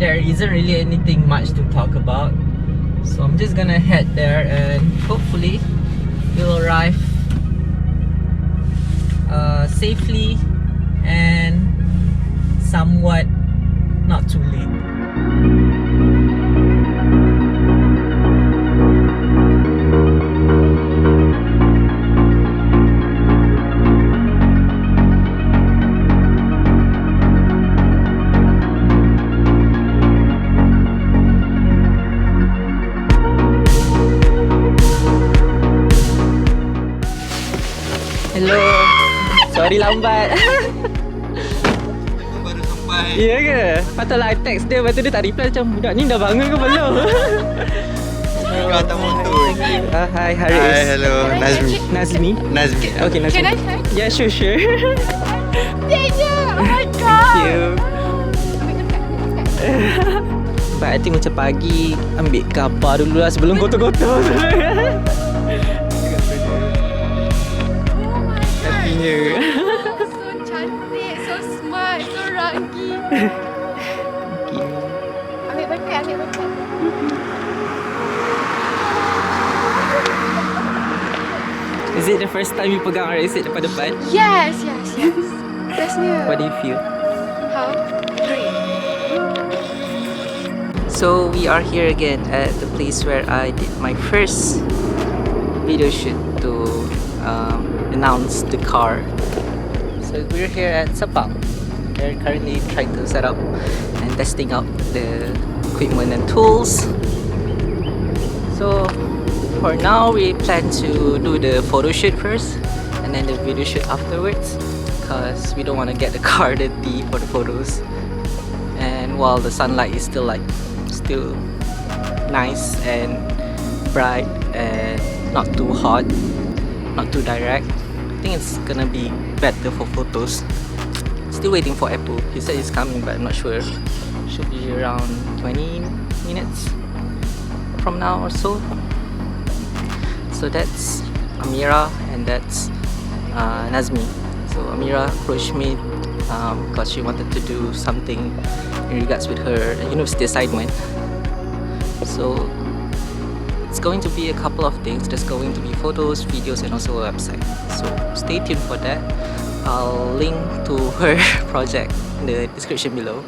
there isn't really anything much to talk about, so I'm just gonna head there and hopefully we'll arrive safely and somewhat not too late. Hello. Sorry lambat. Baru sampai. Ya ke? Patutlah I text dia, lepas tu dia tak reply macam budak ni dah bangun ke belum? Kau atas motor. Hi Haris. Hi, hello. Nazmi. Nazmi? Nazmi. Okay, Nazmi. Can I try? Yeah, sure. Thank you. Oh my god. Thank you. But I think macam pagi ambil gambar dulu lah sebelum kotor-kotor. So cantik, so smart, so raggy. Ambil berkat. Is it the first time you pegang RX-8 depan? Yes. Bestnya. What do you feel? How? Great. So we are here again at the place where I did my first video shoot to announce the car. So we're here at Sepang. They're currently trying to set up and testing out the equipment and tools. So for now we plan to do the photo shoot first and then the video shoot afterwards, because we don't want to get the car dirty for the photos. And while the sunlight is still nice and bright and not too hot, not too direct, I think it's gonna be better for photos. Still waiting for Apple. He said he's coming, but I'm not sure. Should be around 20 minutes from now or so. So that's Amira and that's Nazmi. So Amira approached me because she wanted to do something in regards with her university assignment. So it's going to be a couple of things. There's going to be photos, videos, and also a website. So stay tuned for that. I'll link to her project in the description below.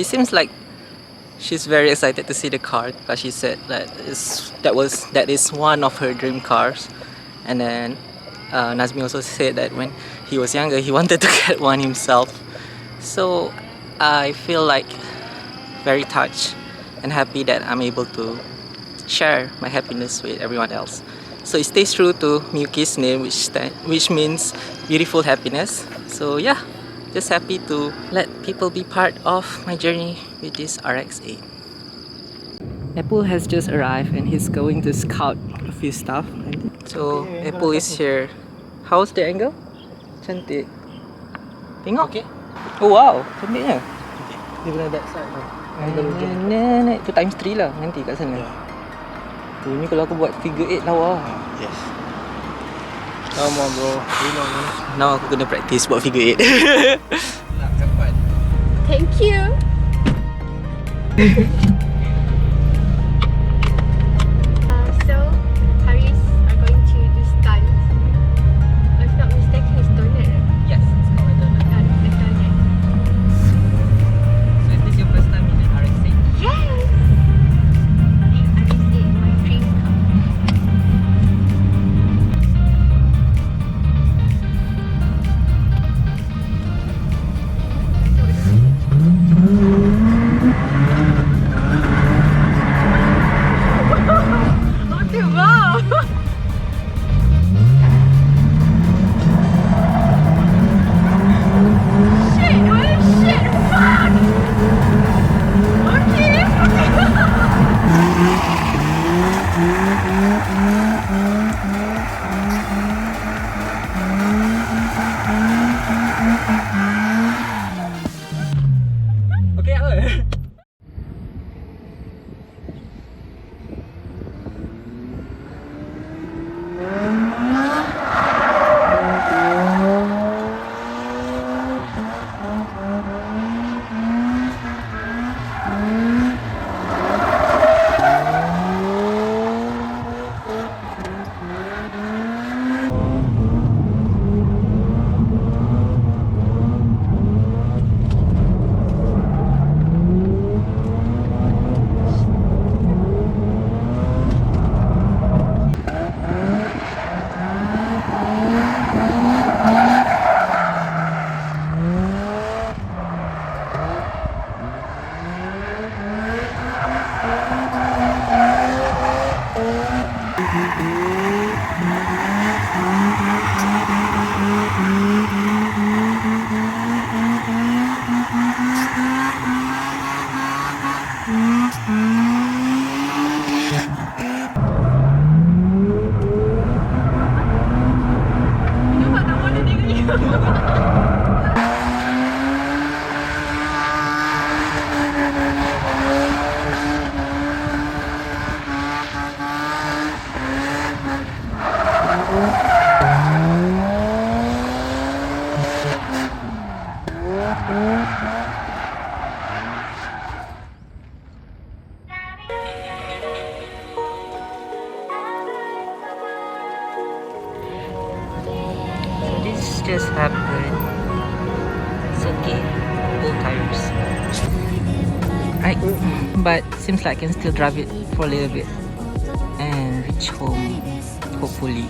she seems like she's very excited to see the car because she said that that is one of her dream cars. And then Nazmi also said that when he was younger he wanted to get one himself. So I feel like very touched and happy that I'm able to share my happiness with everyone else. So it stays true to Miyuki's name, which means beautiful happiness. So yeah, just happy to let people be part of my journey with this RX-8. Apple has just arrived and he's going to scout a few stuff. So Apple is here. How's the angle? Cantik. Tengok. Okay. Oh wow, cantiknya. Dia pernah that side. Itu times 3 lah nanti kat sana. Oh, ni kalau aku buat figure 8 lawa. Yes. Come on bro. Now aku kena practice buat figure 8. Thank you. So, Haris are going to do stunts. If not mistaken, it's donut. Yes, it's called a donut. The donut. So is this your first time in an RX-8? Yes! RX-8, my dream car. Okay, wow! Shit, holy shit, fuck! Okay, Okay apa? Nampak tak boleh tengok ni. So this just happened. It's okay. Old tires. Right, but seems like I can still drive it for a little bit and reach home hopefully.